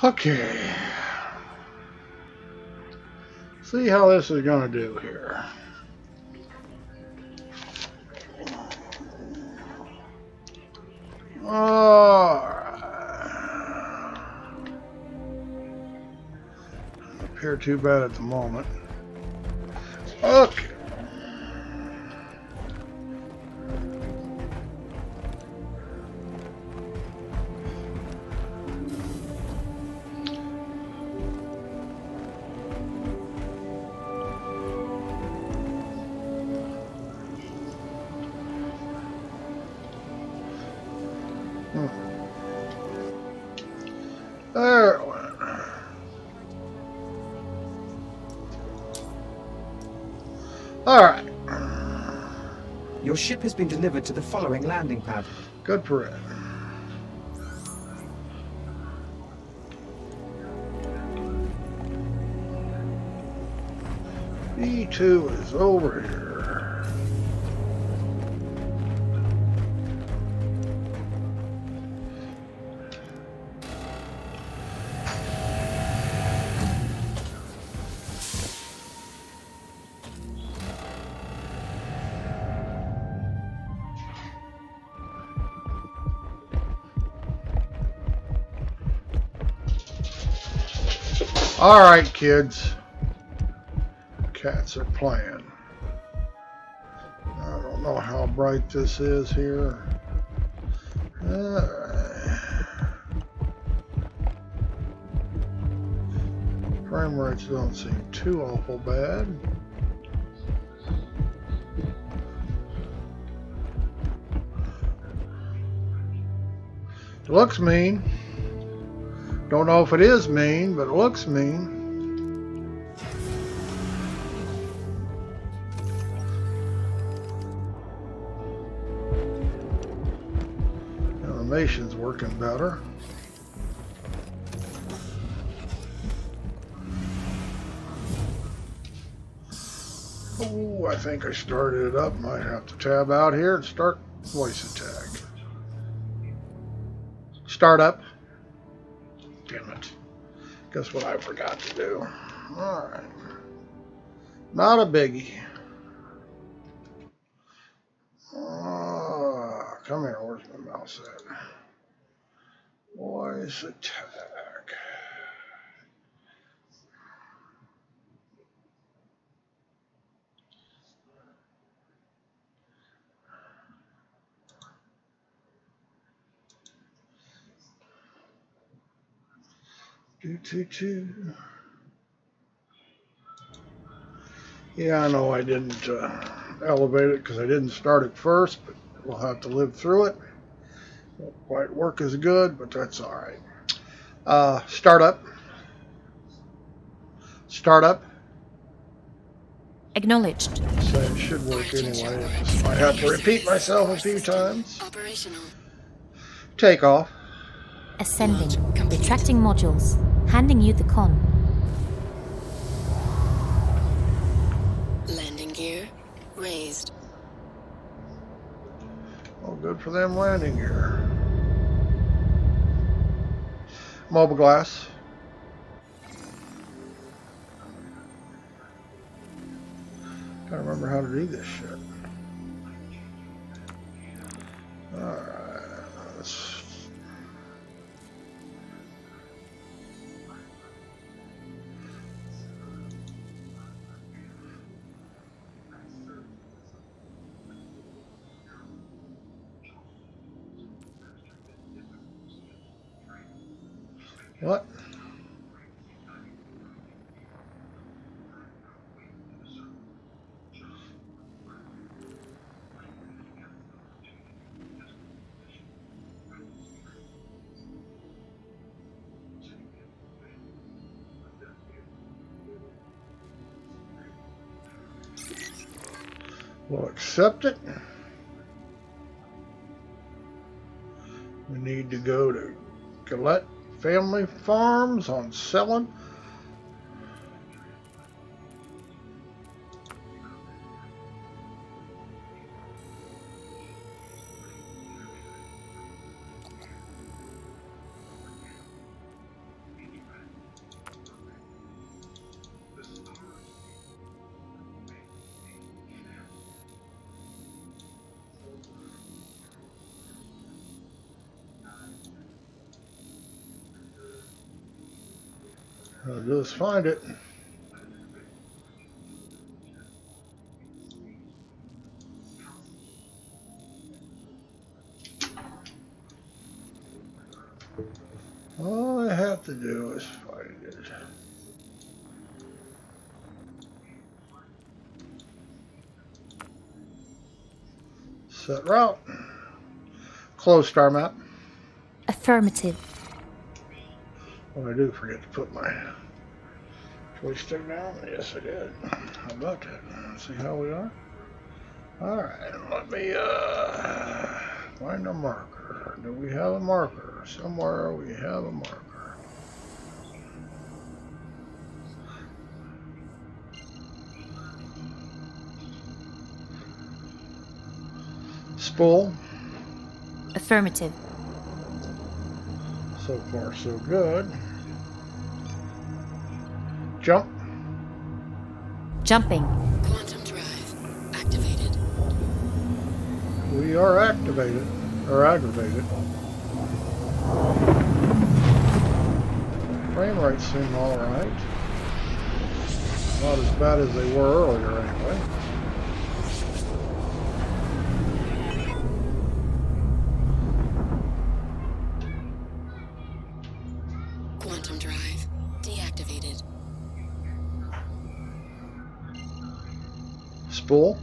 Okay. See how this is going to do here. Alright. Don't appear too bad at the moment. Okay. There it went. Alright. Your ship has been delivered to the following landing pad. Good for it. B2 is over here. All right, kids. Cats are playing. I don't know how bright this is here. Frame rates don't seem too awful bad. It looks mean. Don't know if it is mean, but it looks mean. Animation's working better. Oh, I think I started it up. Might have to tab out here and start voice attack. Start up. Damn it. Guess what I forgot to do. Alright. Not a biggie. Come here. Where's my mouse at? Voice attack. Yeah, I know I didn't elevate it because I didn't start it first, but we'll have to live through it. Won't quite work as good, but that's all right. Start up. Start up. Acknowledged. So it should work anyway. I just might have to repeat myself a few times. Take off. Ascending. Retracting modules. Handing you the con. Landing gear raised. Oh, good for them landing gear. Mobile glass. Gotta remember how to do this shit. Alright, let's... What? We'll accept it. We need to go to Gillette Family Farms on selling. I'll just find it. All I have to do is find it. Set route. Close star map. Affirmative. Oh, I do forget to put my joystick down. Yes, I did. How about that? Let's see how we are. Alright, let me find a marker. Do we have a marker? Somewhere we have a marker. Spool. Affirmative. So far, so good. Jump. Jumping. Quantum drive activated. We are activated, or aggravated. Frame rates seem alright. Not as bad as they were earlier, anyway. Quantum drive deactivated. Spool.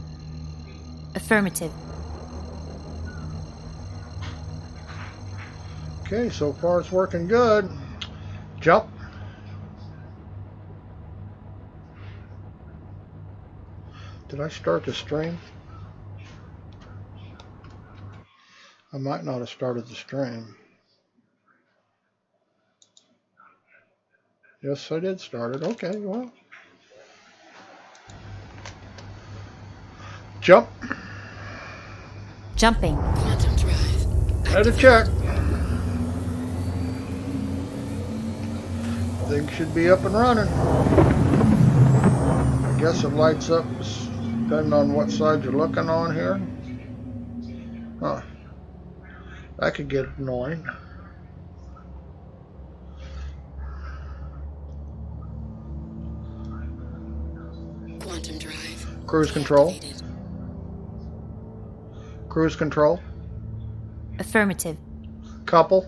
Affirmative. Okay, so far it's working good. Jump. Did I start the stream? I might not have started the stream. Yes, I did start it. Okay, well. Jump. Jumping. Quantum drive. Had to check. Things should be up and running. I guess it lights up depending on what side you're looking on here. Huh. That could get annoying. Quantum drive. Cruise control. Deactivated. Cruise control. Affirmative. Couple.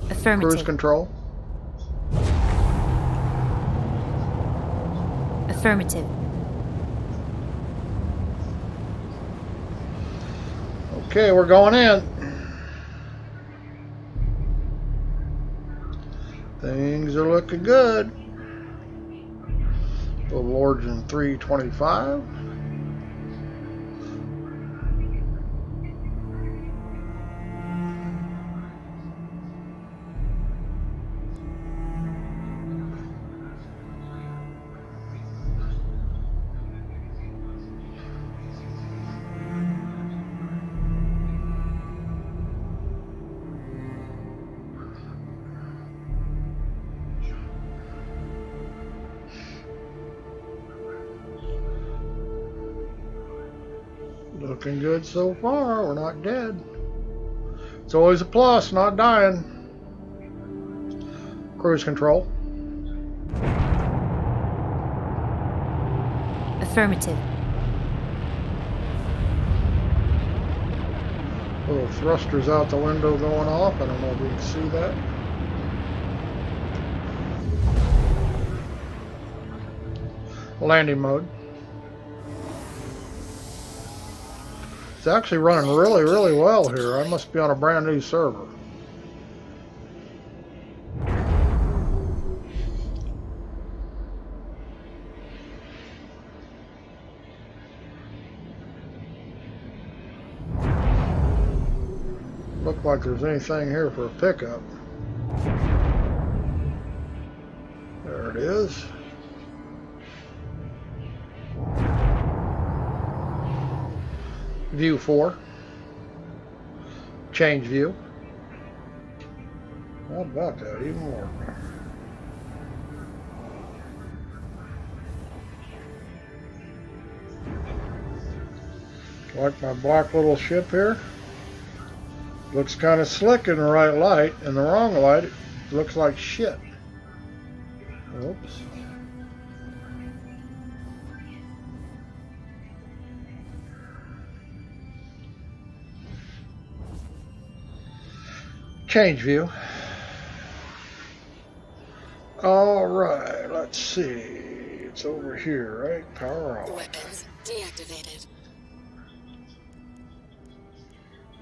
Cruise Affirmative. control. Affirmative. Okay, we're going in. Things are looking good. Little Origin 325. Looking good so far. We're not dead. It's always a plus, not dying. Cruise control. Affirmative. Little thrusters out the window going off. I don't know if you can see that. Landing mode. It's actually running really, really well here. I must be on a brand new server. Look like there's anything here for a pickup. There it is. View 4. Change view. How about that? Even more. Like my black little ship here. Looks kind of slick in the right light. In the wrong light, it looks like shit. Oops. Change view. All right, let's see. It's over here, right? Power off. Weapons deactivated.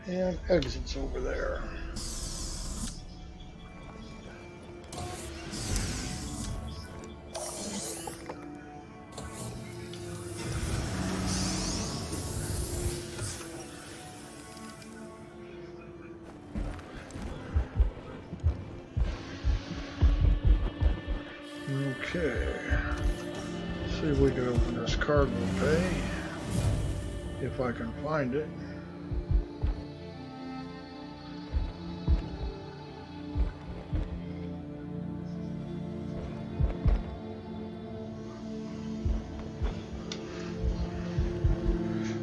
And exits over there. Okay. See if we can open this cargo bay. If I can find it.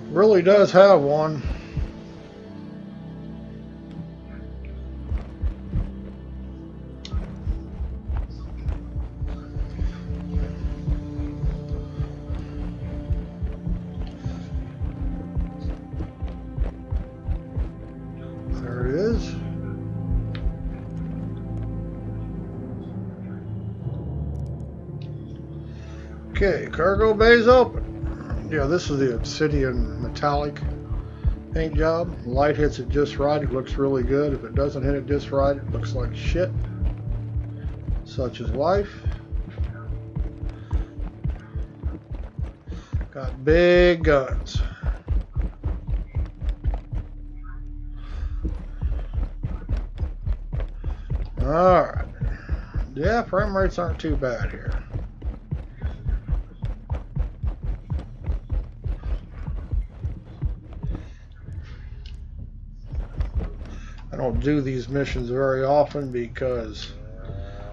Really does have one. There it is. Okay, cargo bay's open. Yeah, this is the obsidian metallic paint job. Light hits it just right, it looks really good. If it doesn't hit it just right, it looks like shit. Such is life. Got big guns. Alright. Yeah, frame rates aren't too bad here. I don't do these missions very often because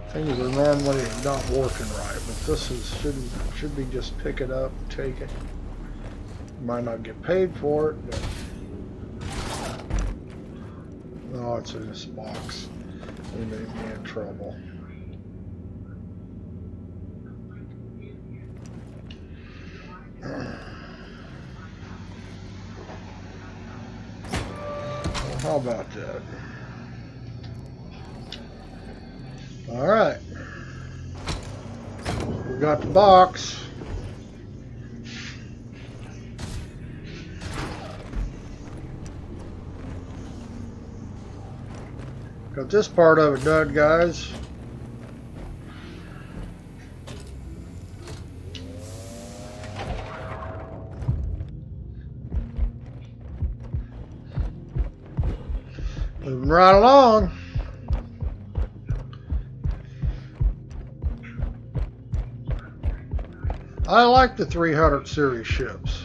things are normally not working right, but this is should be just pick it up and take it. Might not get paid for it, but oh, it's in this box. They made me in trouble. Well, how about that? All right, we got the box. Got this part of it done, guys. Moving right along. I like the 300 series ships.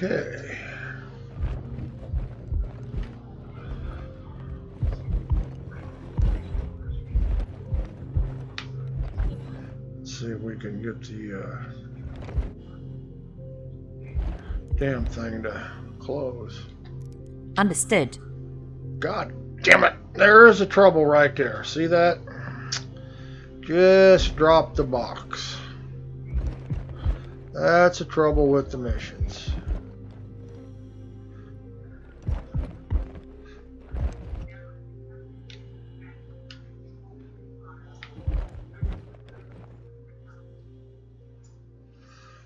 Okay. Let's see if we can get the damn thing to close. Understood. God damn it. There is a trouble right there. See that? Just drop the box. That's the trouble with the missions.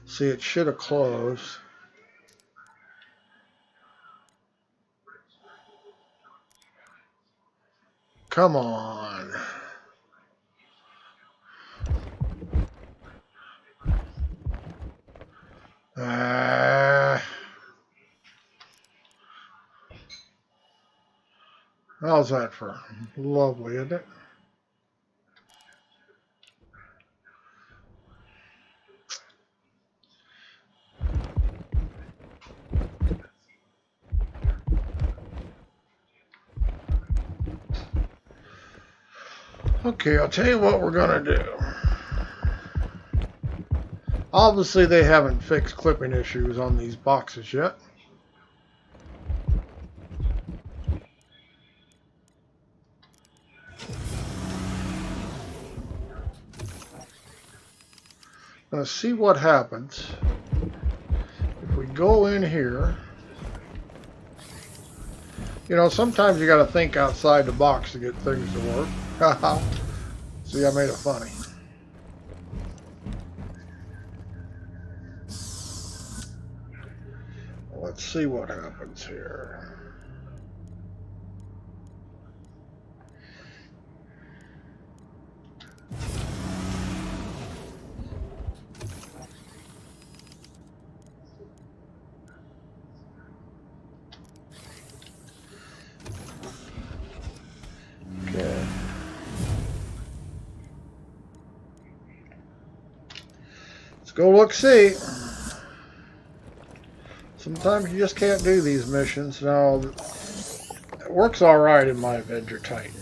See, it should have closed. Come on. How's that for lovely, isn't it? Okay, I'll tell you what we're gonna do. Obviously, they haven't fixed clipping issues on these boxes yet. Let's see what happens if we go in here. You know, sometimes you gotta think outside the box to get things to work. Haha. See, I made it funny. Let's see what happens here. Okay. Let's go look see. Sometimes you just can't do these missions. Now, it works alright in my Avenger Titan.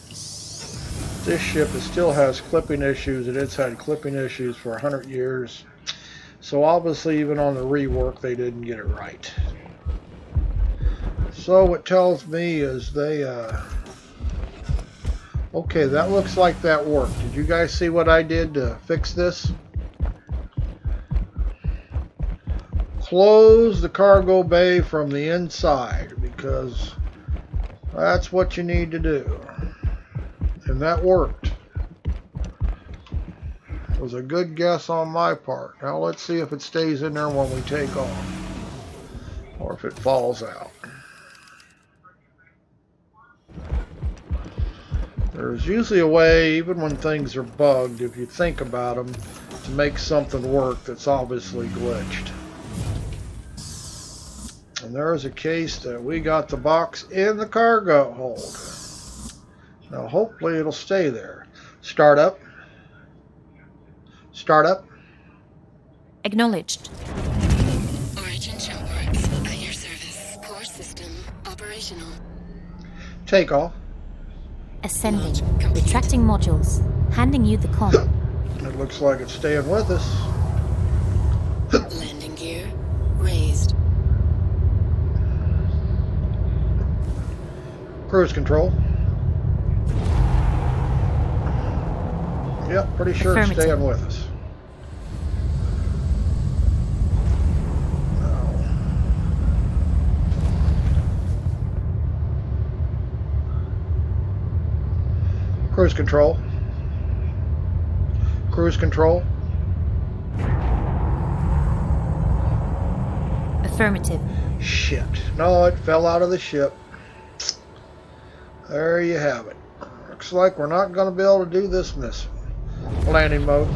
This ship still has clipping issues, and it's had clipping issues for 100 years. So obviously, even on the rework, they didn't get it right. So what tells me is they, okay, that looks like that worked. Did you guys see what I did to fix this? Close the cargo bay from the inside, because that's what you need to do. And that worked. It was a good guess on my part. Now let's see if it stays in there when we take off, or if it falls out. There's usually a way, even when things are bugged, if you think about them, to make something work that's obviously glitched. And there's a case that we got the box in the cargo hold. Now hopefully it'll stay there. Start up. Start up. Acknowledged. Origin Shellworks at your service. Core system operational. Take off. Ascending. Retracting modules. Handing you the con. It looks like it's staying with us. Landing gear raised. Cruise control. Yep, pretty sure it's staying with us. Cruise control. Cruise control. Affirmative. Shit. No, it fell out of the ship. There you have it. Looks like we're not going to be able to do this mission. Landing mode.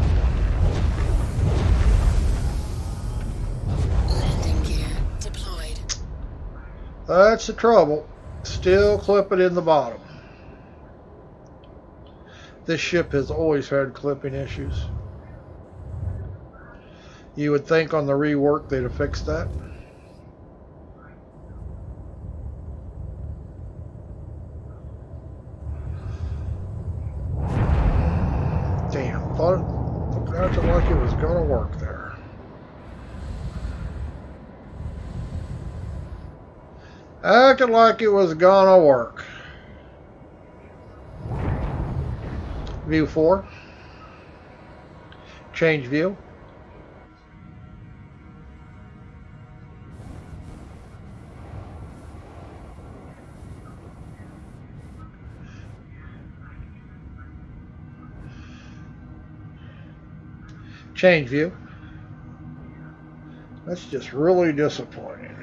Landing gear deployed. That's the trouble. Still clipping in the bottom. This ship has always had clipping issues. You would think on the rework they'd have fixed that. Damn, thought it acted like it was gonna work there. Acted like it was gonna work. View 4. Change view. Change view. That's just really disappointing.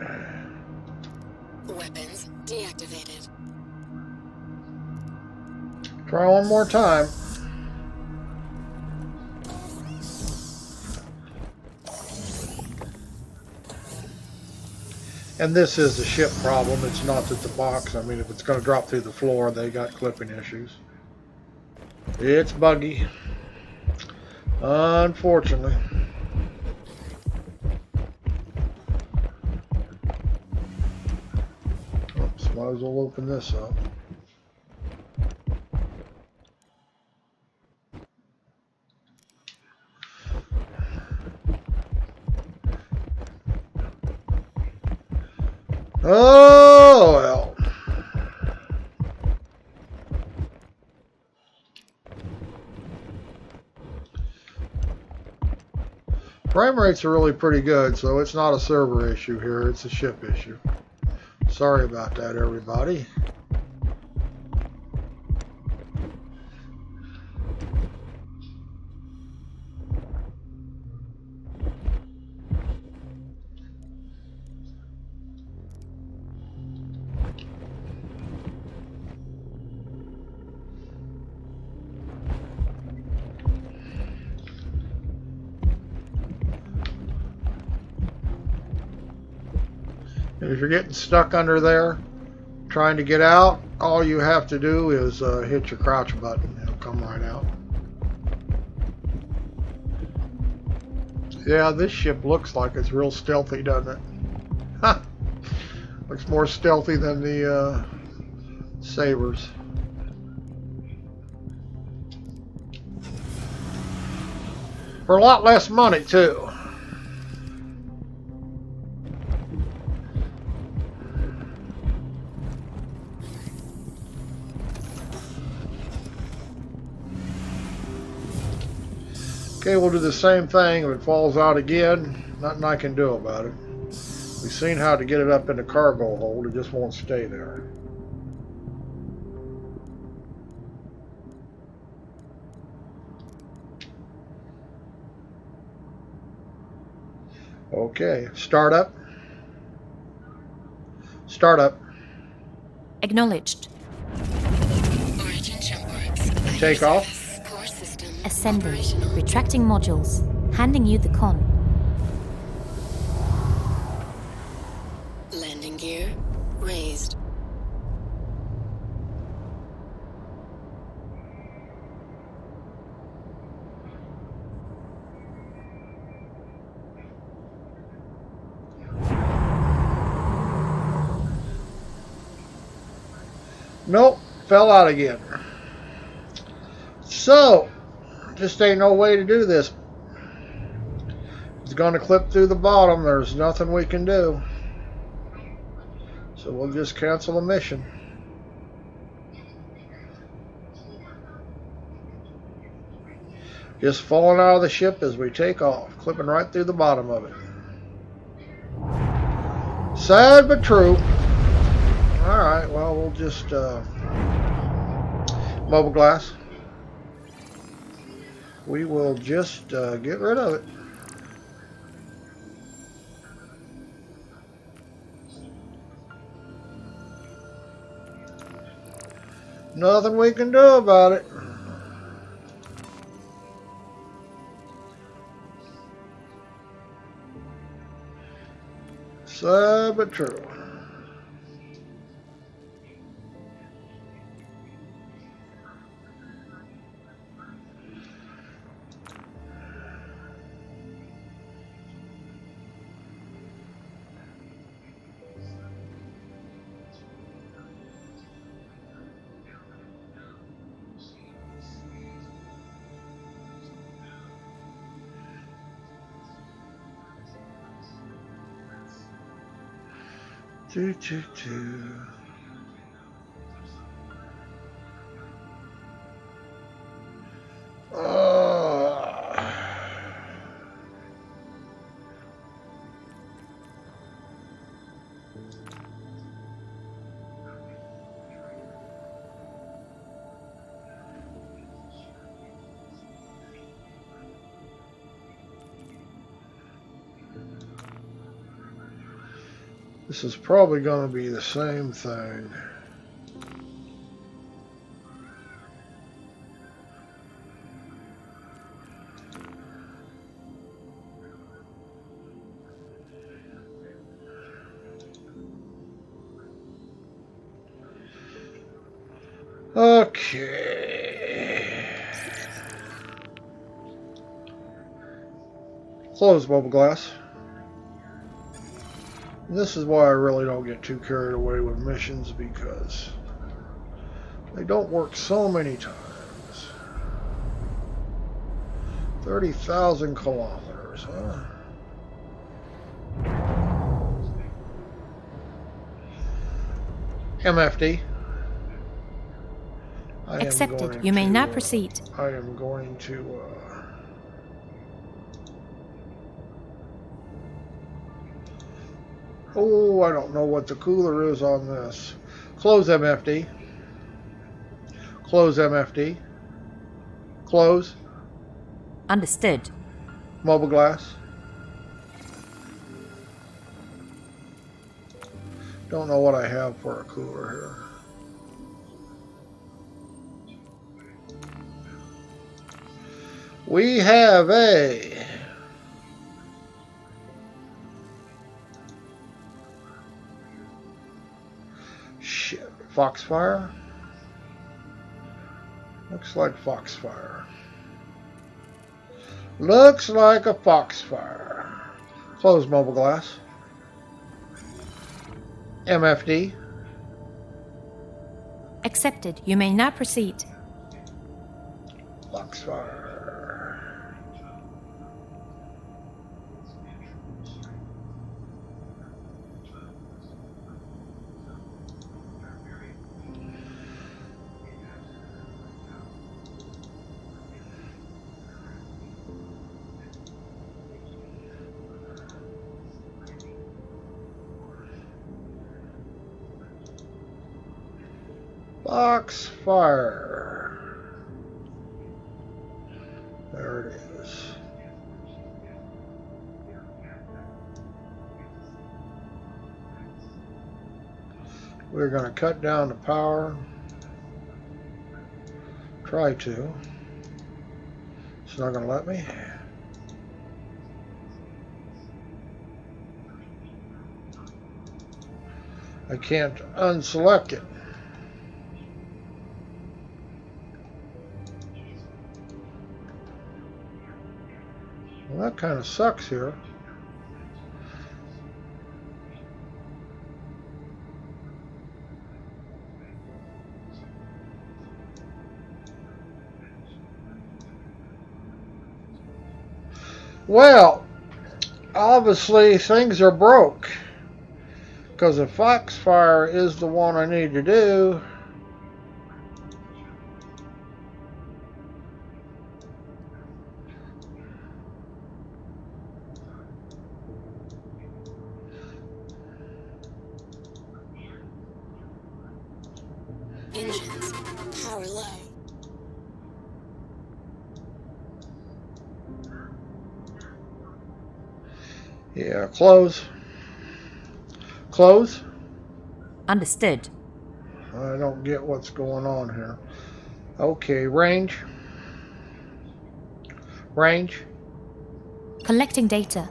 Weapons deactivated. Try one more time. And this is a ship problem. It's not that the box, I mean, if it's going to drop through the floor, they got clipping issues. It's buggy. Unfortunately. Oops, might as well open this up. Oh, well. Frame rates are really pretty good, so it's not a server issue here. It's a ship issue. Sorry about that, everybody. And if you're getting stuck under there, trying to get out, all you have to do is hit your crouch button. It'll come right out. Yeah, this ship looks like it's real stealthy, doesn't it? Ha! Looks more stealthy than the Sabres. For a lot less money, too. Okay, we'll do the same thing. If it falls out again, nothing I can do about it. We've seen how to get it up in the cargo hold. It just won't stay there. Okay, start up. Start up. Acknowledged. Origin jump works. Take off. Core system Ascending. operational. Retracting modules. Handing you the con. Landing gear raised. Nope, fell out again. So, just ain't no way to do this. It's going to clip through the bottom. There's nothing we can do. So we'll just cancel the mission. Just falling out of the ship as we take off, clipping right through the bottom of it. Sad but true. Alright, well, we'll just mobile glass. We will just get rid of it. Nothing we can do about it. Sad but true. Choo, choo, choo. This is probably going to be the same thing. Okay. Close mobile glass. This is why I really don't get too carried away with missions, because they don't work so many times. 30,000 kilometers, huh? MFD. Accepted. You may now proceed. I am going to oh, I don't know what the cooler is on this. Close MFD. Close MFD. Close. Understood. Mobile glass. Don't know what I have for a cooler here. We have a shit, Foxfire. Looks like Foxfire. Looks like a Foxfire. Close mobile glass. MFD. Accepted. You may now proceed. Foxfire. Foxfire. There it is. We're going to cut down the power. Try to. It's not going to let me. I can't unselect it. Well, that kind of sucks here. Well, obviously things are broke. Because if Foxfire is the one I need to do, Engines. Power low. yeah, close. Close. Understood. I don't get what's going on here. Okay, range. Range. Collecting data.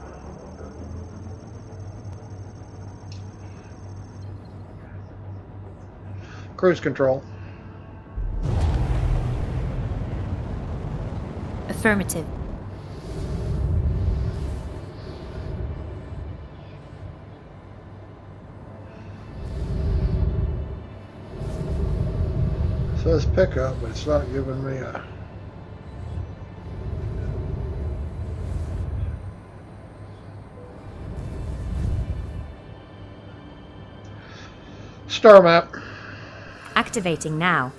Cruise control. Affirmative. Says pickup, but it's not giving me a... Star map. Activating now.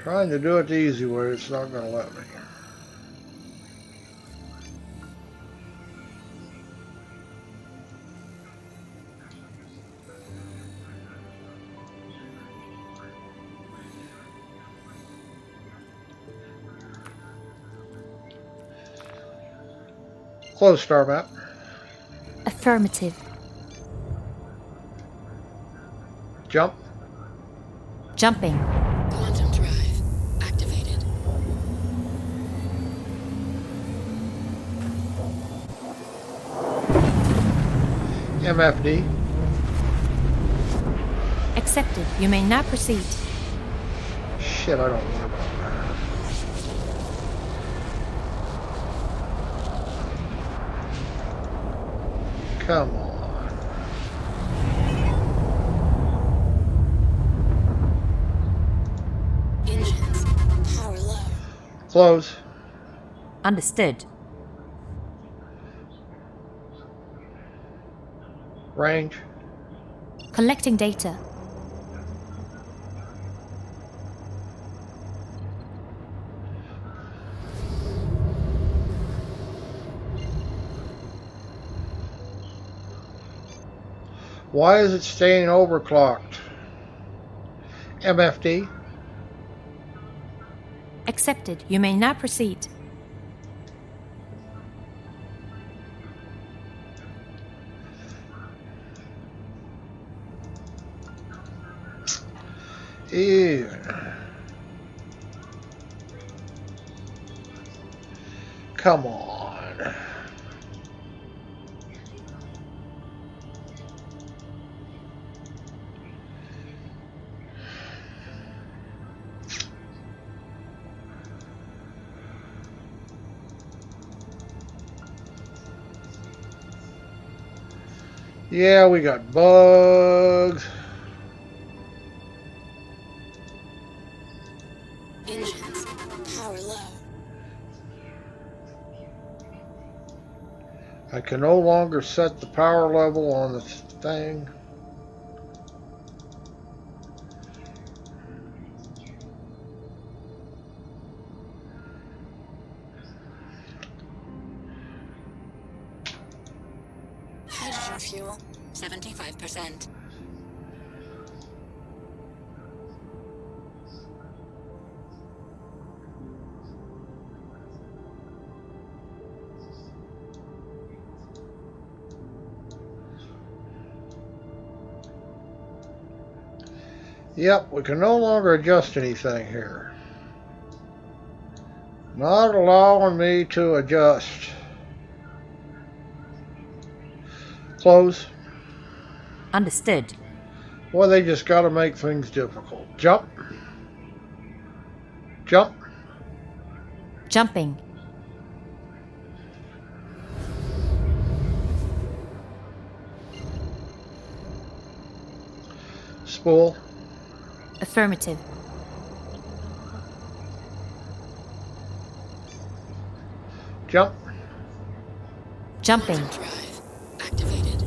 Trying to do it the easy way, it's not going to let me. Close star map. Affirmative. Jump. Jumping. Quantum drive activated. MFD. Accepted. You may now proceed. Shit, I don't know about that. Come on. Engines. Power low. Close. Understood. Range. Collecting data. Why is it staying overclocked? MFD. Accepted. You may now proceed. Ew. Come on. Yeah, we got bugs. Engines. Power low. I can no longer set the power level on the thing. Hydrogen fuel. 75%. Yep, we can no longer adjust anything here. Not allowing me to adjust. Close. Understood. Boy, they just got to make things difficult. Jump. Jump. Jumping. Spool. Affirmative. Jump. Jumping. Drive. Activated.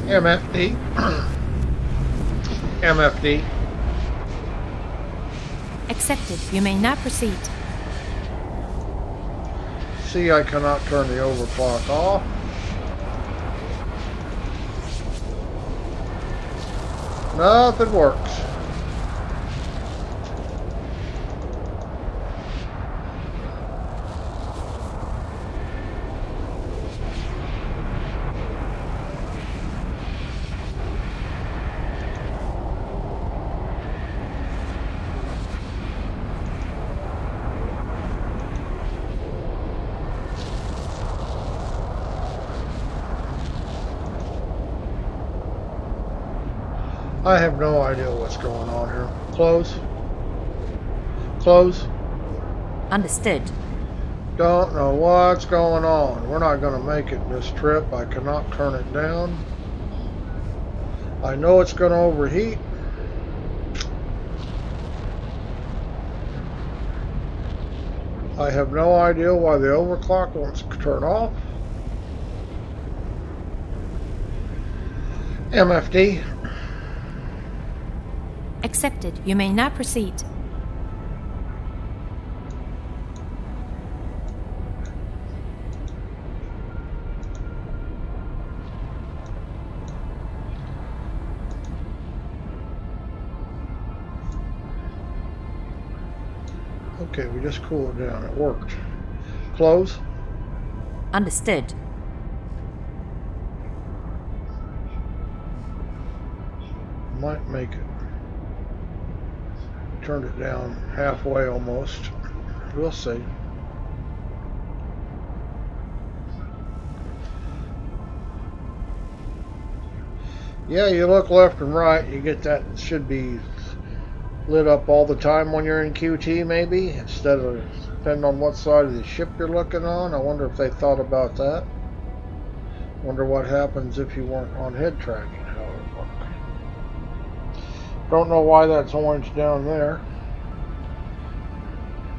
MFD. MFD. Accepted. You may now proceed. See, I cannot turn the overclock off. Nothing works. I have no idea what's going on here. Close. Close. Understood. Don't know what's going on. We're not going to make it this trip. I cannot turn it down. I know it's going to overheat. I have no idea why the overclock wants to turn off. MFD. Accepted. You may now proceed. Okay, we just cooled it down. It worked. Close. Understood. Might make it. Turned it down halfway almost. We'll see. Yeah, you look left and right, you get that. It should be lit up all the time when you're in QT, maybe, instead of depending on what side of the ship you're looking on. I wonder if they thought about that. Wonder what happens if you weren't on head tracking. How it would look. Don't know why that's orange down there.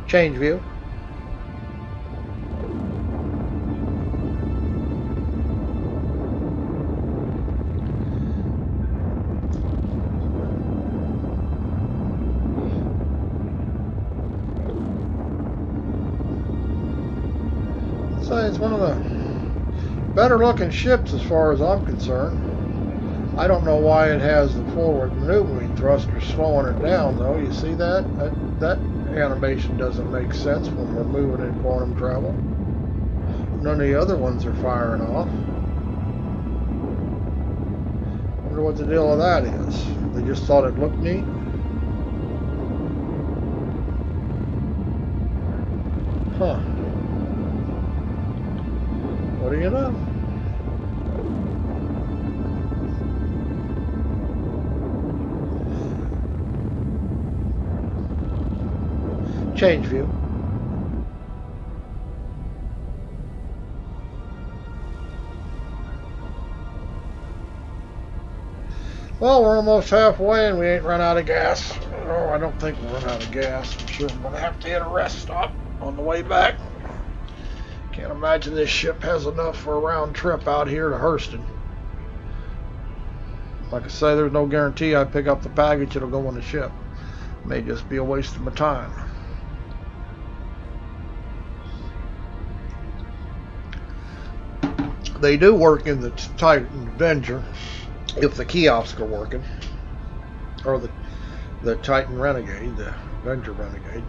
Change view. say it's one of the better looking ships as far as I'm concerned. I don't know why it has the forward maneuvering thrusters slowing it down though. You see that? That animation doesn't make sense when we're moving in quantum travel. None of the other ones are firing off. Wonder what the deal with that is. They just thought it looked neat. Huh. What do you know? Change view. Well, we're almost halfway and we ain't run out of gas. Oh, I don't think we'll run out of gas. I'm sure I'm going to have to hit a rest stop on the way back. Can't imagine this ship has enough for a round trip out here to Hurston. Like I say, there's no guarantee I pick up the package, it'll go on the ship. May just be a waste of my time. They do work in the Titan Avenger if the kiosks are working, or the Titan Renegade, the Avenger Renegade.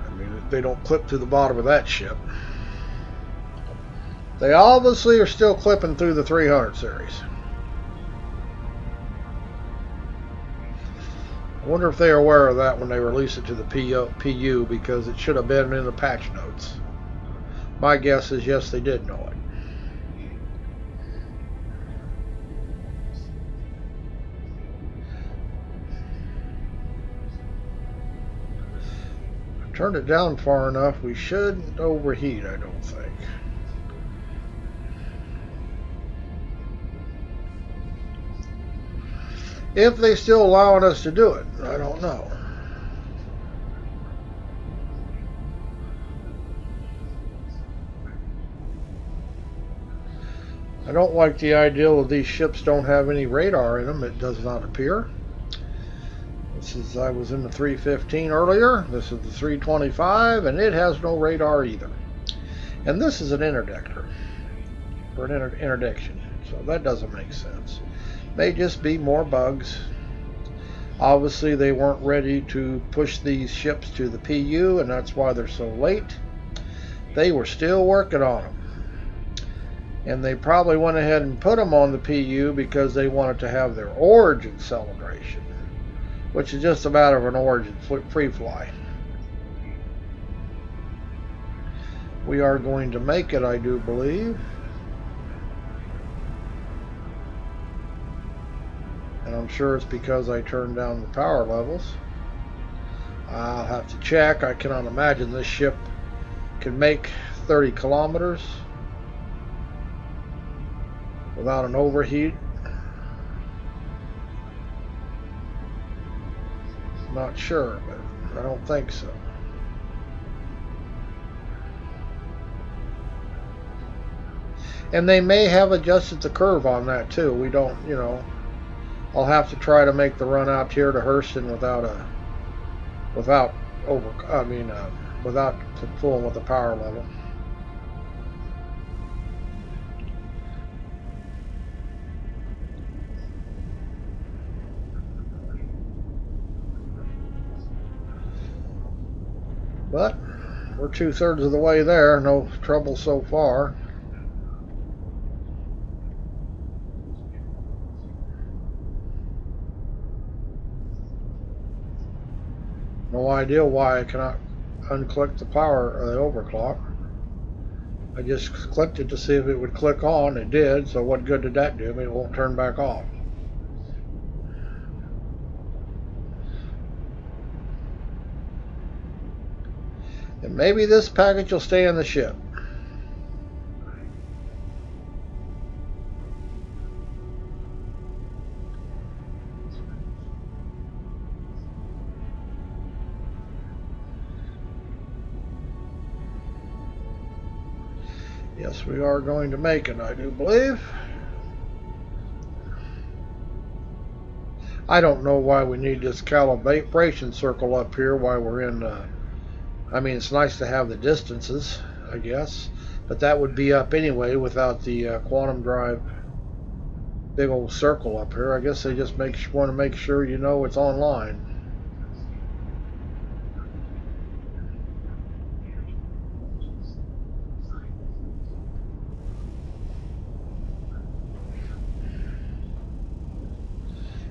I mean, they don't clip to the bottom of that ship. They obviously are still clipping through the 300 series. I wonder if they're aware of that when they release it to the PU, because it should have been in the patch notes. My guess is yes, they did know it. Turn it down far enough, we shouldn't overheat, I don't think. If they still allowing us to do it, I don't know. I don't like the idea that these ships don't have any radar in them. It does not appear. This is, I was in the 315 earlier. This is the 325, and it has no radar either. And this is an interdictor, or an interdiction, so that doesn't make sense. May just be more bugs. Obviously, they weren't ready to push these ships to the PU, and that's why they're so late. They were still working on them. And they probably went ahead and put them on the PU because they wanted to have their origin celebration, which is just a matter of an origin free fly. We are going to make it, I do believe. And I'm sure it's because I turned down the power levels. I'll have to check. I cannot imagine this ship can make 30 kilometers without an overheat. Not sure, but I don't think so. And they may have adjusted the curve on that too. We don't, you know. I'll have to try to make the run out here to Hurston without fooling with the power level. But we're 2/3 of the way there. No trouble so far. No idea why I cannot unclick the power or the overclock. I just clicked it to see if it would click on. It did, so what good did that do? I mean, it won't turn back off. And maybe this package will stay in the ship. Yes, we are going to make it, I do believe. I don't know why we need this calibration circle up here while we're in I mean, it's nice to have the distances, I guess, but that would be up anyway without the quantum drive big old circle up here. I guess they just want to make sure you know it's online.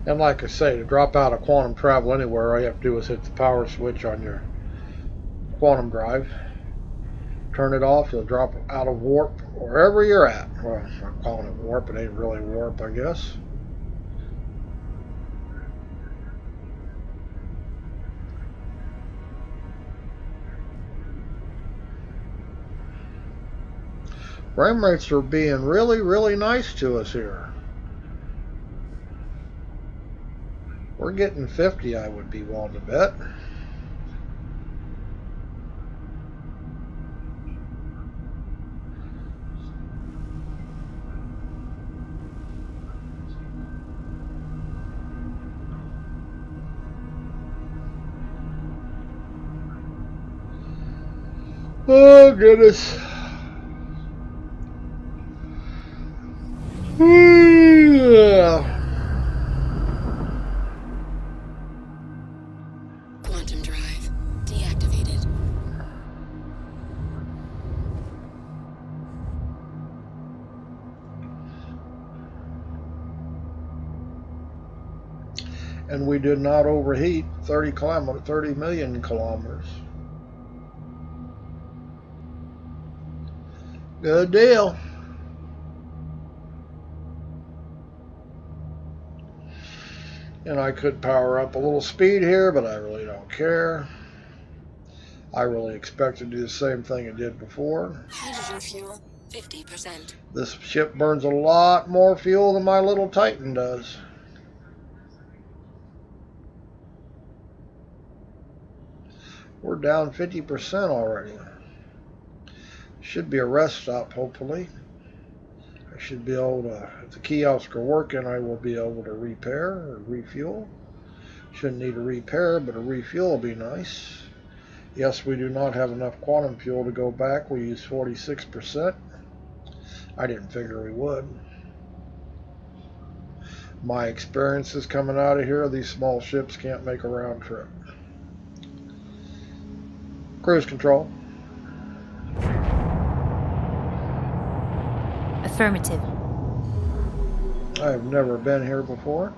And like I say, to drop out of quantum travel anywhere, all you have to do is hit the power switch on your quantum drive. Turn it off, you'll drop out of warp wherever you're at. Well, I'm calling it warp, it ain't really warp, I guess. Frame rates are being really, really nice to us here. We're getting 50, I would be willing to bet. Oh, goodness. Quantum drive deactivated. And we did not overheat 30 million kilometers. Good deal. And I could power up a little speed here, but I really don't care. I really expect to do the same thing it did before. Hydrogen fuel, 50%. This ship burns a lot more fuel than my little Titan does. We're down 50% already. Should be a rest stop, hopefully. I should be able to, if the kiosks are working, I will be able to repair or refuel. Shouldn't need a repair, but a refuel will be nice. Yes, we do not have enough quantum fuel to go back. We use 46%. I didn't figure we would. My experiences coming out of here, these small ships can't make a round trip. Cruise control. Affirmative. I have never been here before.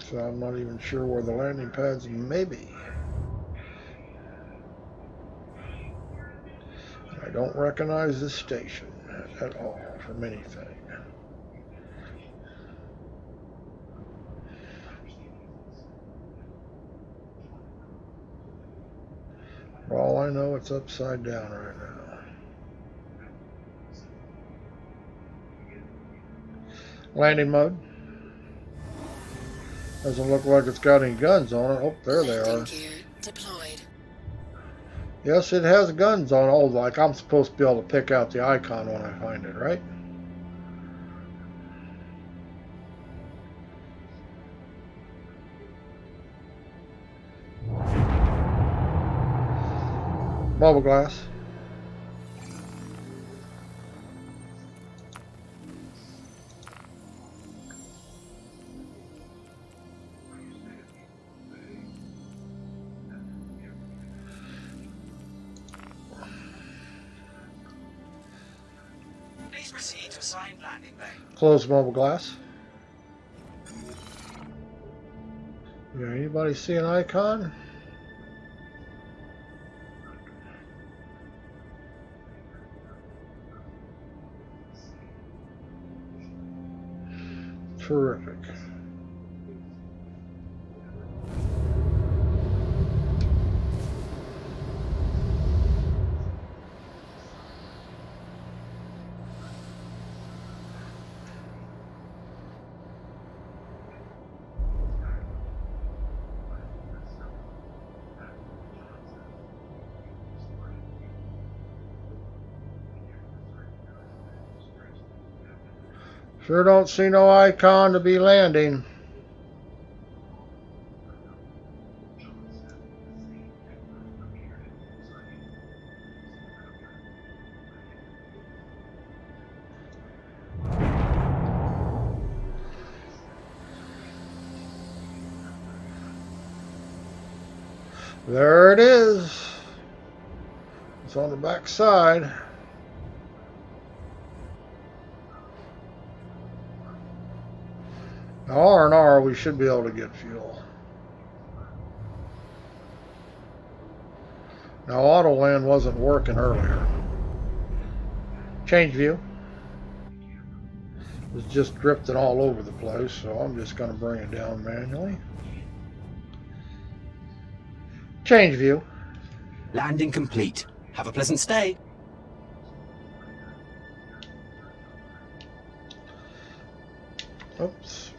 So I'm not even sure where the landing pads may be. I don't recognize this station at all from anything. For all I know, it's upside down right now. Landing mode. Doesn't look like it's got any guns on it. Oh, there they are. Gear deployed. Yes, it has guns on it. Oh, like I'm supposed to be able to pick out the icon when I find it, right? Mobile glass. Please proceed to assigned landing bay. Close mobile glass. Yeah, anybody see an icon? Terrific. Sure don't see no icon to be landing. There it is. It's on the back side. Now R&R, we should be able to get fuel. Now auto land wasn't working earlier. Change view. It was just drifting all over the place, so I'm just going to bring it down manually. Change view. Landing complete. Have a pleasant stay. Oops.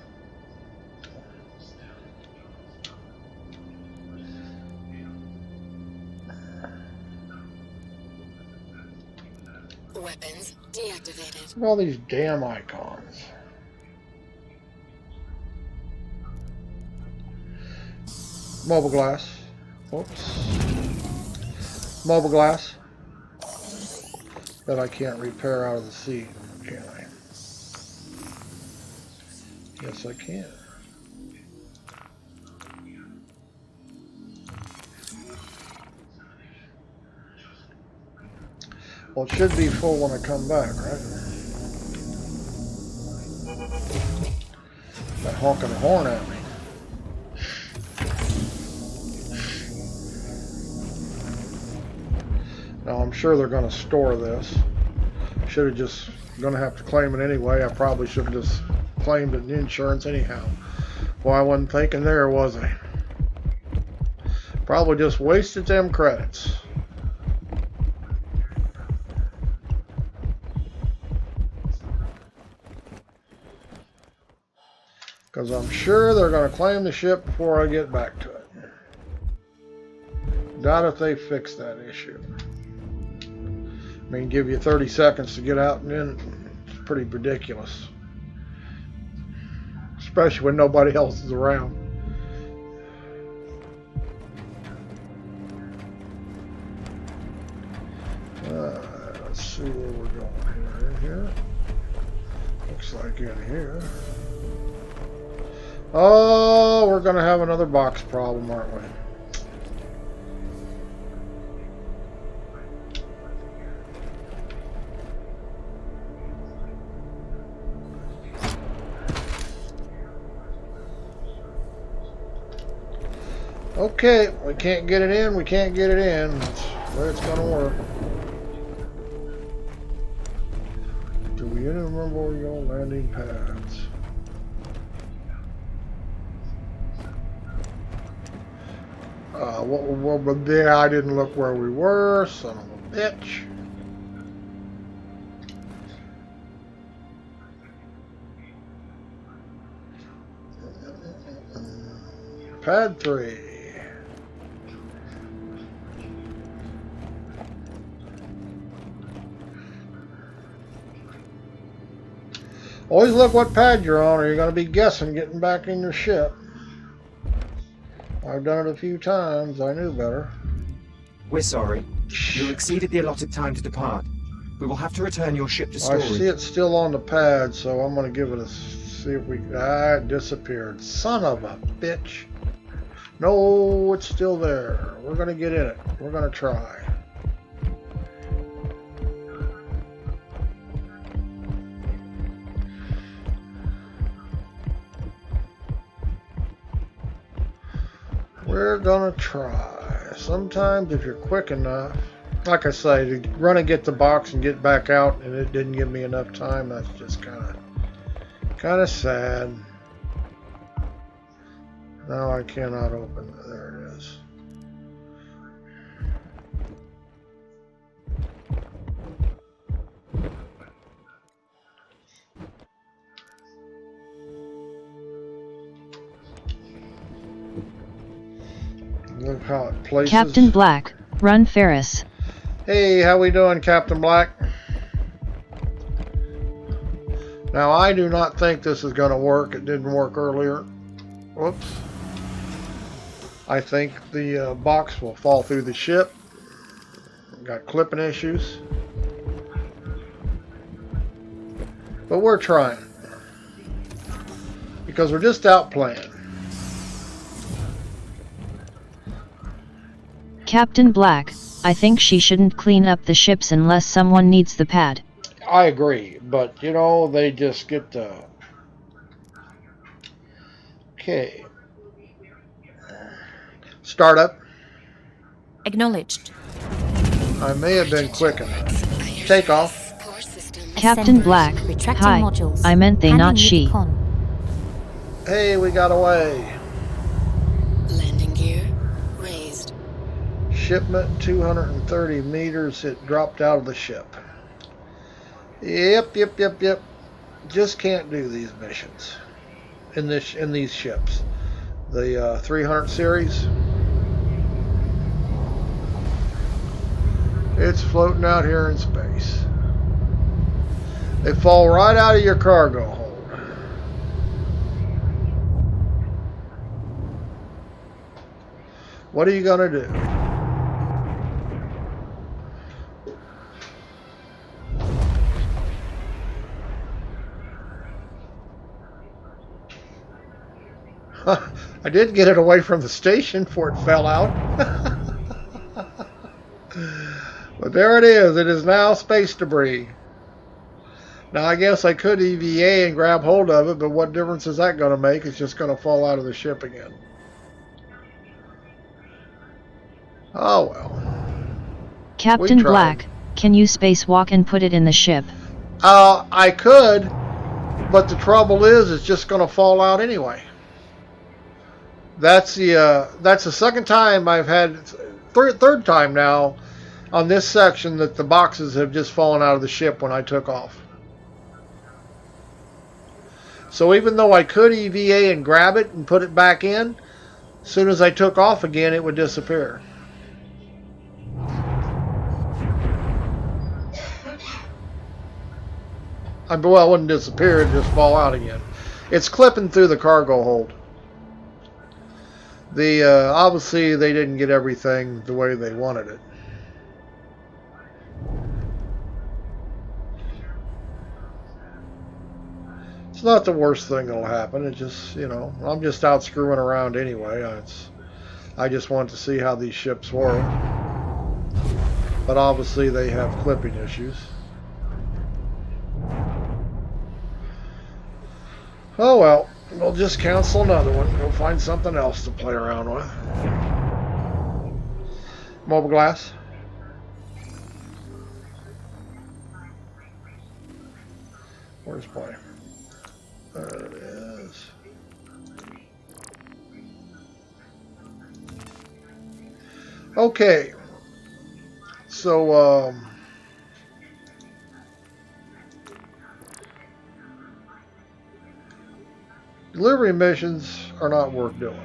Weapons deactivated. Look at all these damn icons. Mobile glass. Oops. Mobile glass. That I can't repair out of the seat, can I? Yes, I can. Well, it should be full when I come back, right? That honking a horn at me. Now, I'm sure they're going to store this. Should have just going to have to claim it anyway. I probably should have just claimed it in insurance anyhow. Well, I wasn't thinking there, was I? Probably just wasted them credits. Because I'm sure they're going to claim the ship before I get back to it. Doubt if they fix that issue. I mean, give you 30 seconds to get out and in. It's pretty ridiculous. Especially when nobody else is around. Let's see where we're going here. Looks like in here. Oh, we're going to have another box problem, aren't we? Okay, we can't get it in, we can't get it in. That's the way it's going to work. Do we even remember where we go? Landing pads. Yeah, I didn't look where we were, son of a bitch. Pad 3. Always look what pad you're on, or you're going to be guessing getting back in your ship. I've done it a few times. I knew better. We're sorry. You exceeded the allotted time to depart. We will have to return your ship to storage. I see it's still on the pad, so I'm going to give it a... See if we... Ah, it disappeared. Son of a bitch. No, it's still there. We're going to get in it. We're going to try. We're gonna try. Sometimes if you're quick enough, like I say, to run and get the box and get back out and it didn't give me enough time, that's just kind of sad. Now I cannot open it. There it is. Look how it places. Captain Black, run Ferris. Hey, how we doing, Captain Black? Now, I do not think this is going to work. It didn't work earlier. Whoops. I think the box will fall through the ship. Got clipping issues. But we're trying. Because we're just out playing. Captain Black, I think she shouldn't clean up the ships unless someone needs the pad. I agree, but you know, they just get the... Okay. Startup. Acknowledged. I may have been quick enough. Takeoff. Core system. Captain Ascending. Black, Retracting hi, modules. I meant they, Handing not you she. the con. Hey, we got away. Landing gear raised. Shipment 230 meters. It dropped out of the ship. Yep. Just can't do these missions in these ships. The 300 series. It's floating out here in space. They fall right out of your cargo hold. What are you gonna do? I did get it away from the station before it fell out. But there it is. It is now space debris. Now, I guess I could EVA and grab hold of it, but what difference is that going to make? It's just going to fall out of the ship again. Oh, well. Captain Black, can you spacewalk and put it in the ship? I could, but the trouble is it's just going to fall out anyway. That's the second time I've had, third time now on this section that the boxes have just fallen out of the ship when I took off. So even though I could EVA and grab it and put it back in, as soon as I took off again, it would disappear. Well, it wouldn't disappear, it'd just fall out again. It's clipping through the cargo hold. Obviously they didn't get everything the way they wanted it. It's not the worst thing that'll happen. It just, you know, I'm just out screwing around anyway. I just want to see how these ships work. But obviously they have clipping issues. Oh well, we'll just cancel another one. Go find something else to play around with. Mobile glass. Where's play? There it is. Okay. So, delivery missions are not worth doing.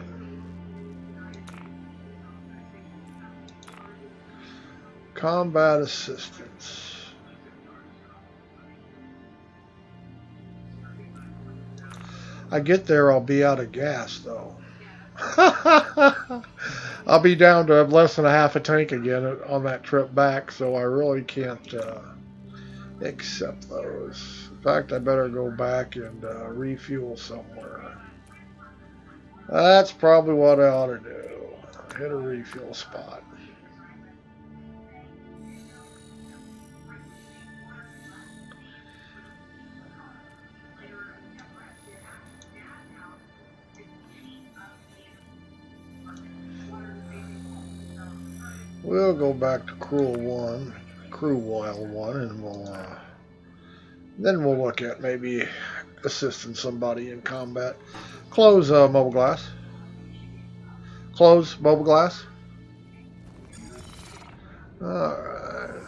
Combat assistance. I get there, I'll be out of gas, though. I'll be down to less than a half a tank again on that trip back, so I really can't accept those. In fact, I better go back and refuel somewhere. That's probably what I ought to do. Hit a refuel spot. We'll go back to Crew Wild 1, and then we'll look at maybe assisting somebody in combat. Close mobile glass. Close mobile glass. Alright.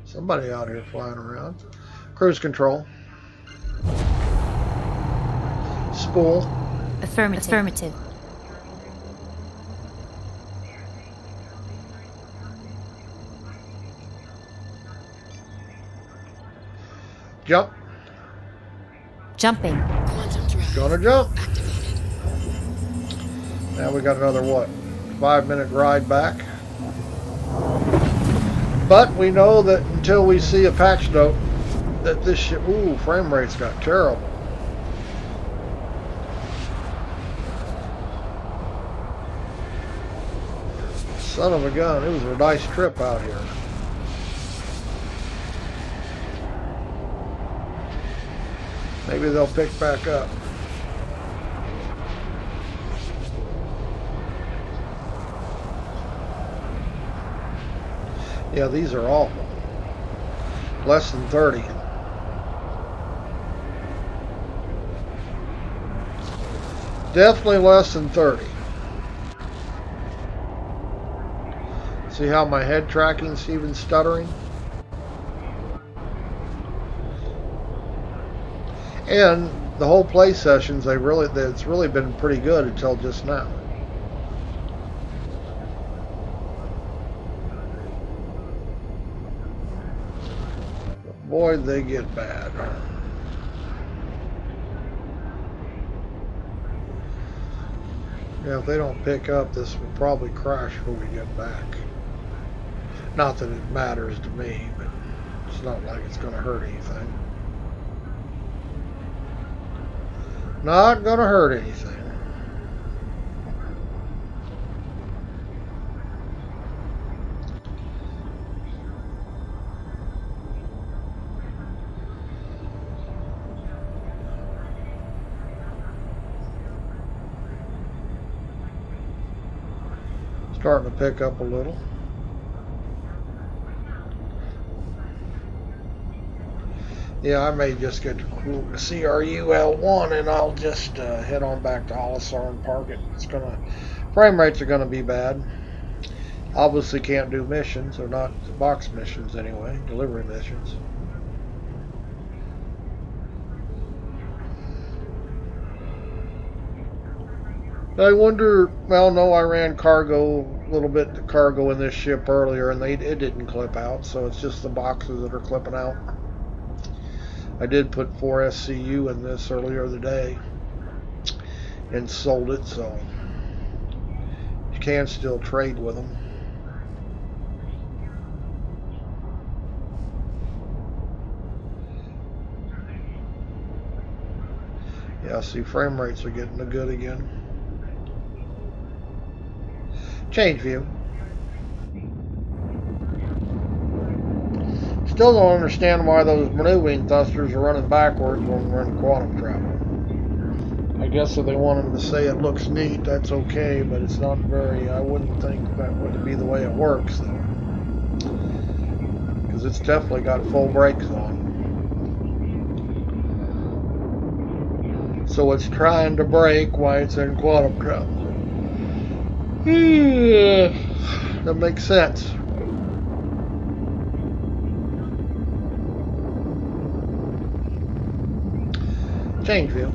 Somebody out here flying around. Cruise control. Spool. Affirmative. Jump. Jumping. Quantum drive Gonna jump. activated. Now we got another, what, 5-minute ride back. But we know that until we see a patch note that this shit, ooh, frame rates got terrible. Son of a gun, it was a nice trip out here. Maybe they'll pick back up. Yeah, these are awful. Less than 30. Definitely less than 30. See how my head tracking's even stuttering? And the whole play sessions, it's really been pretty good until just now. But boy, they get bad. Yeah, if they don't pick up, this will probably crash when we get back. Not that it matters to me, but it's not like it's going to hurt anything. Not going to hurt anything. Starting to pick up a little. Yeah, I may just get to CRU L1 and I'll just head on back to Colossal and park it. Frame rates are gonna be bad. Obviously can't do missions, or not box missions anyway, delivery missions. I wonder, well, no, I ran cargo, a little bit of cargo in this ship earlier, and it didn't clip out, so it's just the boxes that are clipping out. I did put 4 SCU in this earlier today and sold it, so you can still trade with them. Yeah, see, frame rates are getting good again. Change view. Still don't understand why those maneuvering thrusters are running backwards when we're in quantum travel. I guess if they want them to say it looks neat, that's okay, but it's not very, I wouldn't think that would be the way it works, though. Because it's definitely got full brakes on. So it's trying to brake while it's in quantum travel. That makes sense. Change view.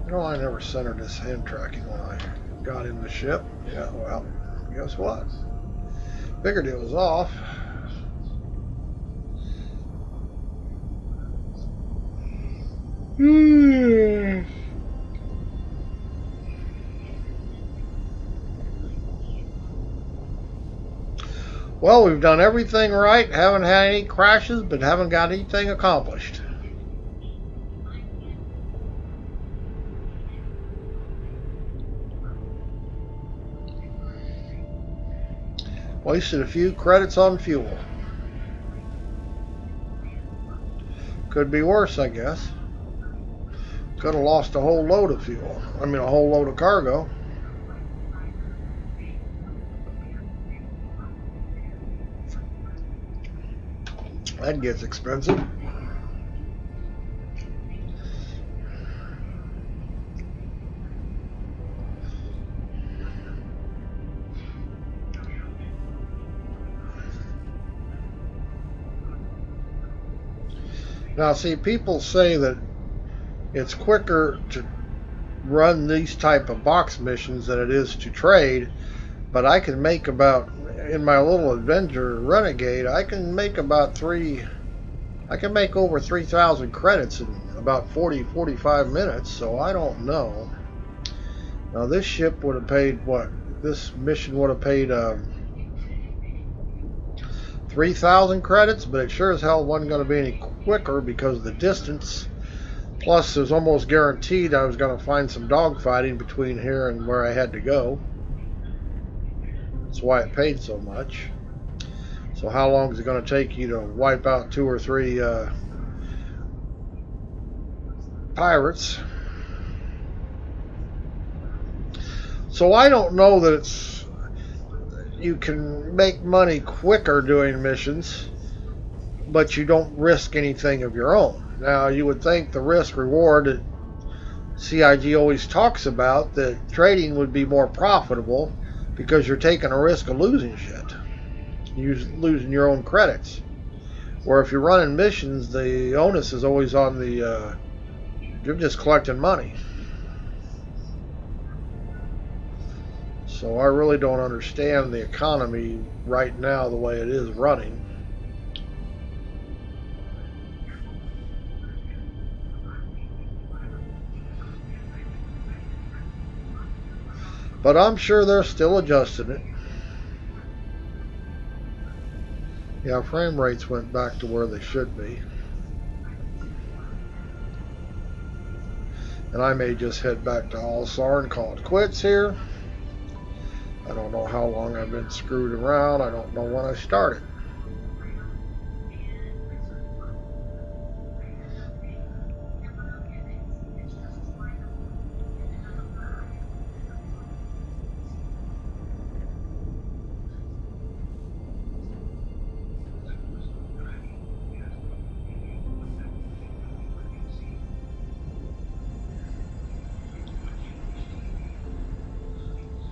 You know, I never centered this hand tracking when I got in the ship. Yeah, well, guess what? Figured it was off. Well, we've done everything right, haven't had any crashes, but haven't got anything accomplished. Wasted a few credits on fuel. Could be worse, I guess. Could have lost a whole load of fuel. I mean, a whole load of cargo. That gets expensive. Now, see, people say that it's quicker to run these type of box missions than it is to trade, but I can make about, in my little adventure Renegade, I can make over 3,000 credits in about 45 minutes, so I don't know. Now, this ship would have paid what? This mission would have paid 3,000 credits, but it sure as hell wasn't going to be any quicker because of the distance. Plus, it was almost guaranteed I was going to find some dogfighting between here and where I had to go. That's why it paid so much. So how long is it going to take you to wipe out 2 or 3 pirates? So I don't know that you can make money quicker doing missions, but you don't risk anything of your own. Now, you would think the risk reward that CIG always talks about, that trading would be more profitable because you're taking a risk of losing shit. You're losing your own credits. Where if you're running missions, the onus is always on the, you're just collecting money. So I really don't understand the economy right now the way it is running. But I'm sure they're still adjusting it. Yeah, frame rates went back to where they should be. And I may just head back to Allsar and call it quits here. I don't know how long I've been screwed around. I don't know when I started.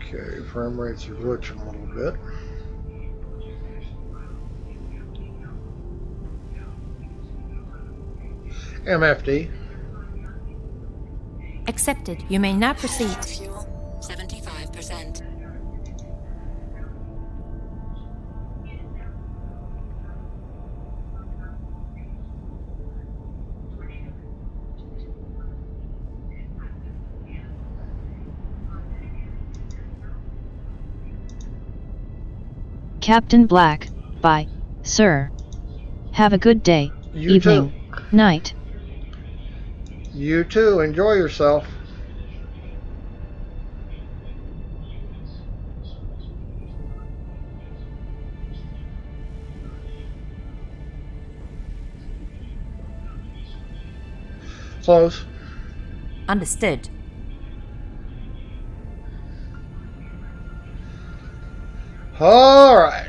Okay, frame rates are glitching a little bit. MFD. Accepted. You may now proceed. Fuel, 75%. Captain Black, bye, sir. Have a good day, You evening, too. night. You too. Enjoy yourself. Close. Understood. All right.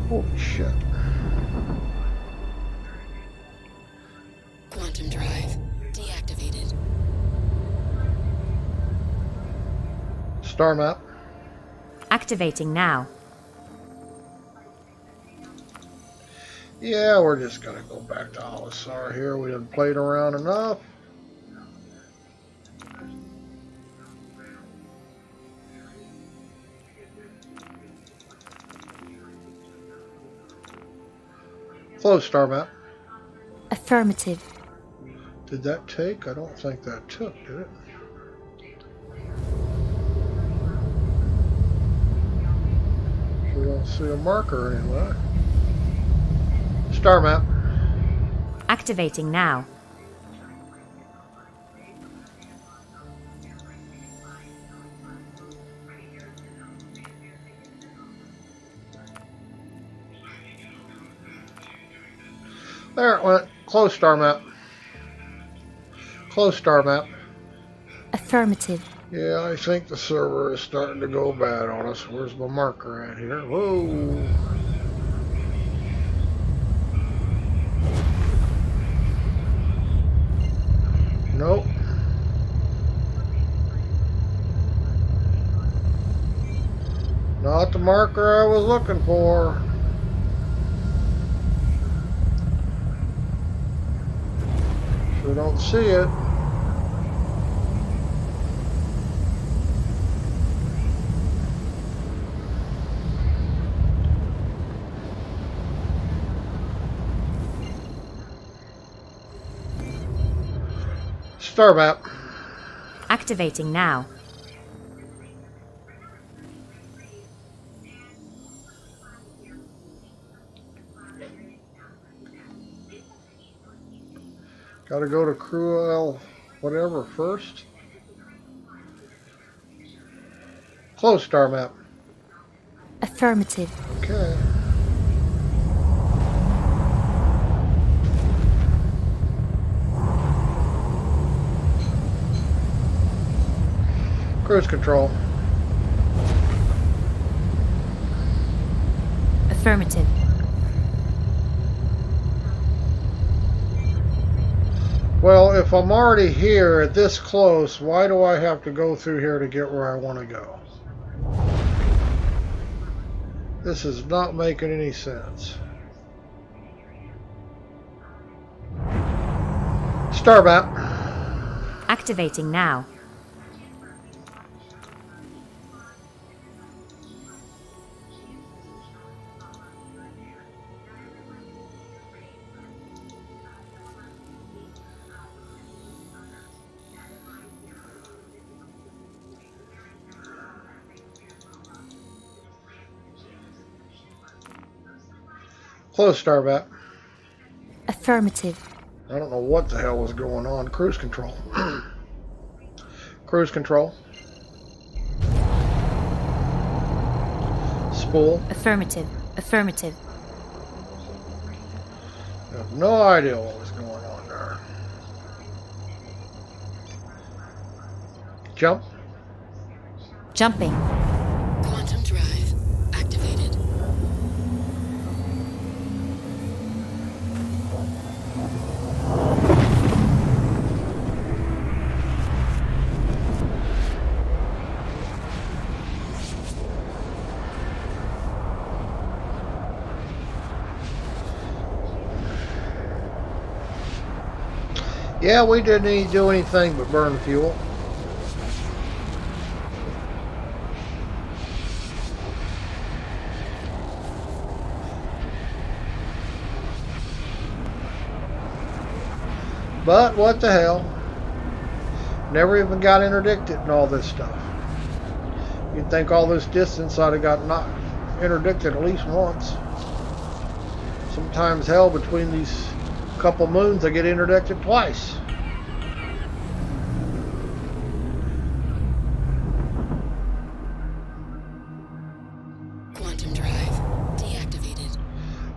Holy shit. Quantum drive deactivated. Star map. Activating now. Yeah, we're just gonna go back to Alisar here. We done played around enough. Close star map. Affirmative. Did that take? I don't think that took, did it? We don't see a marker anywhere. Star map. Activating now. There it went. Close star map. Close star map. Affirmative. Yeah, I think the server is starting to go bad on us. Where's my marker at here? Whoa. Nope. Not the marker I was looking for. Sure don't see it. Star map. Activating now. Gotta go to cruel whatever first. Close star map. Affirmative. Okay. Cruise control. Affirmative. Well, if I'm already here this close, why do I have to go through here to get where I want to go? This is not making any sense. Star map. Activating now. Close star map. Affirmative. I don't know what the hell was going on. Cruise control. Cruise control. Spool. Affirmative. Affirmative. I have no idea what was going on there. Jump. Jumping. Quantum drive activated. Yeah, we didn't do anything but burn fuel. But what the hell? Never even got interdicted and all this stuff. You'd think all this distance I'd have got not interdicted at least once. Sometimes, hell, between these couple moons I get interdicted twice. Quantum drive deactivated.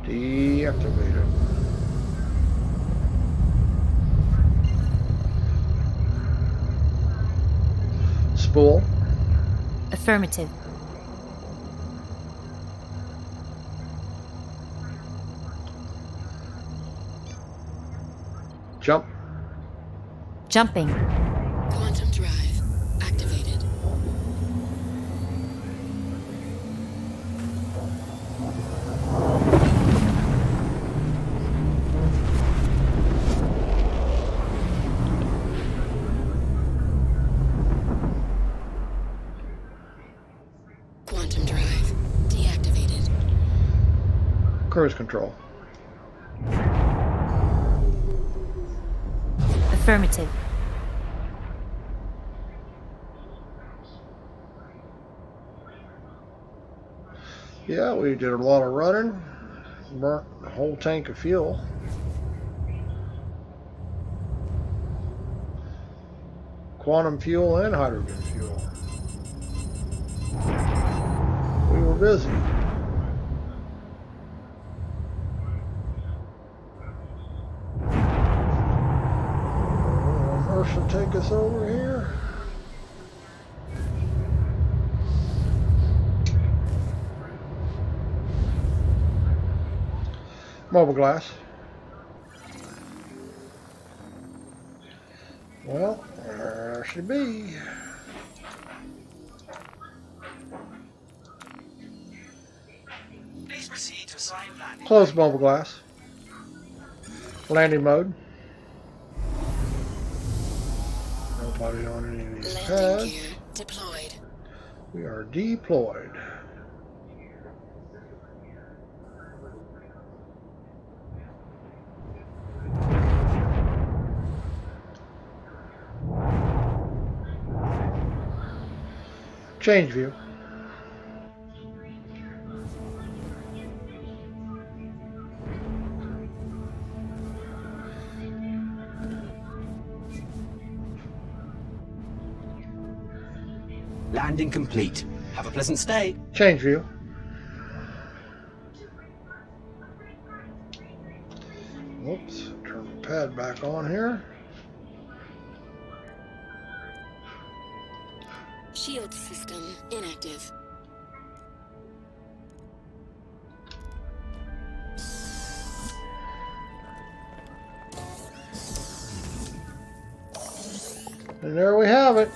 Deactivated. Spool. Affirmative. Jump. Jumping. Quantum drive activated. Quantum drive deactivated. Cruise control. Affirmative. Yeah, we did a lot of running. Burnt a whole tank of fuel. Quantum fuel and hydrogen fuel. We were busy. Should take us over here. Mobile glass. Well, there should be. Please proceed to assigned landing. Close mobile glass. Landing mode. Nobody on any of these Landing pads. gear deployed. We are deployed. Change view. Landing complete. Have a pleasant stay. Change view. Whoops. Turn the pad back on here. Shield system inactive. And there we have it.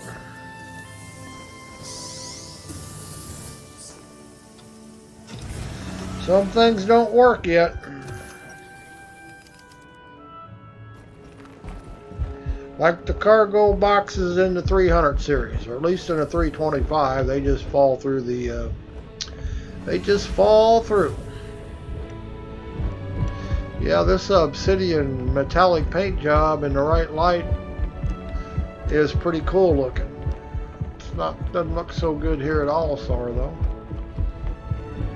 Some things don't work yet. Like the cargo boxes in the 300 series, or at least in the 325, they just fall through the, they just fall through. Yeah, this obsidian metallic paint job in the right light is pretty cool looking. It's not, doesn't look so good here at all, sorry though.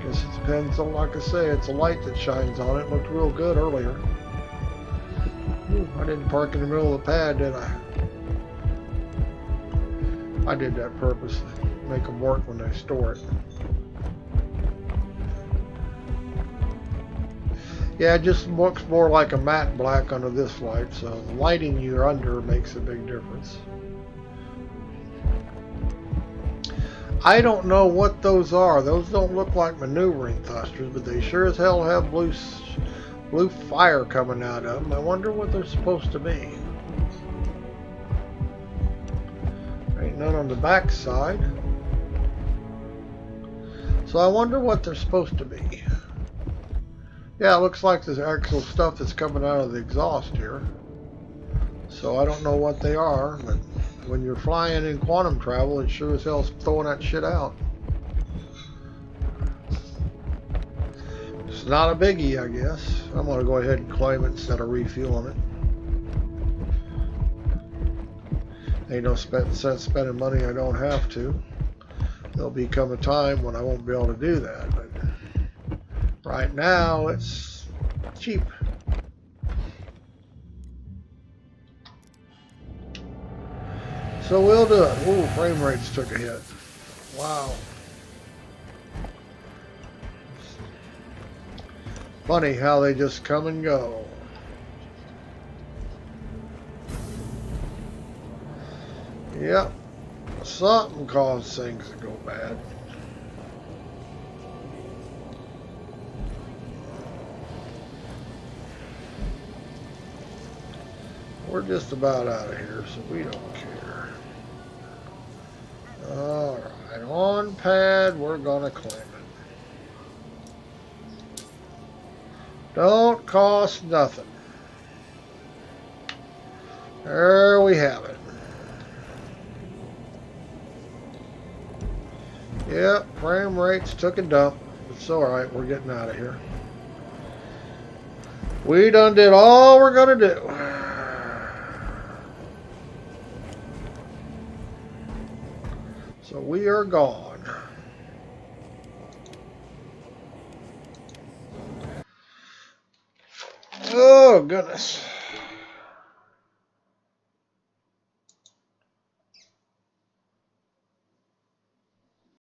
Guess it depends on, like I say, it's a light that shines on it. It looked real good earlier. Ooh, I didn't park in the middle of the pad, did I? I did that purpose to make them work when they store it. Yeah, it just looks more like a matte black under this light, so the lighting you're under makes a big difference. I don't know what those are. Those don't look like maneuvering thrusters, but they sure as hell have blue fire coming out of them. I wonder what they're supposed to be. Ain't none on the back side. So I wonder what they're supposed to be. Yeah, it looks like there's actual stuff that's coming out of the exhaust here. So I don't know what they are, but when you're flying in quantum travel, it sure as hell's throwing that shit out. It's not a biggie, I guess. I'm going to go ahead and claim it instead of refueling it. Ain't no sense spending money I don't have to. There'll become a time when I won't be able to do that, but right now it's cheap. So we'll do it. Ooh, frame rates took a hit. Wow. Funny how they just come and go. Yep. Something caused things to go bad. We're just about out of here, so we don't care. Alright, on pad, we're gonna claim it. Don't cost nothing. There we have it. Yep, frame rates took a dump. It's alright, we're getting out of here. We done did all we're gonna do. So we are gone. Oh, goodness.